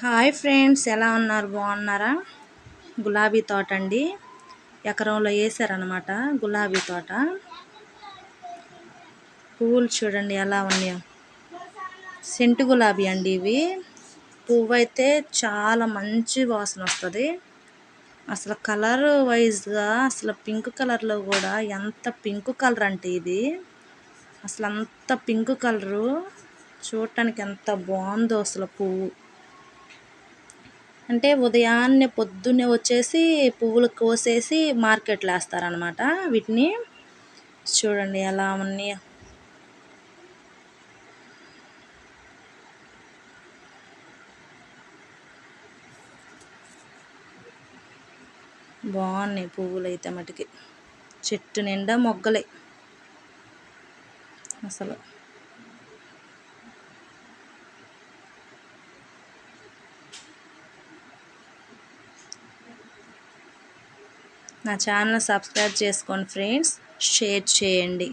Hi friends, ఎలా ఉన్నారు? బాగున్నారా? గులాబీ తోట అండి, ఎకరంలో వేసారనమాట. గులాబీ తోట పువ్వులు చూడండి ఎలా ఉన్నాయో. సెంటు గులాబీ అండి ఇవి. పువ్వు అయితే చాలా మంచి వాసన వస్తుంది. అసలు కలర్ వైజ్గా అసలు పింక్ కలర్లో కూడా ఎంత పింక్ కలర్ అంటే ఇది అసలు అంత పింక్ కలరు. చూడటానికి ఎంత బాగుందో అసలు పువ్వు. అంటే ఉదయాన్నే పొద్దున్నే వచ్చేసి పువ్వులు కోసేసి మార్కెట్లో వేస్తారనమాట. వీటిని చూడండి ఎలా ఉన్నాయో. బాగున్నాయి పువ్వులు అయితే మటుకి. చెట్టు నిండా మొగ్గలే అసలు. నా ఛానల్ సబ్స్క్రైబ్ చేసుకోండి ఫ్రెండ్స్, షేర్ చేయండి.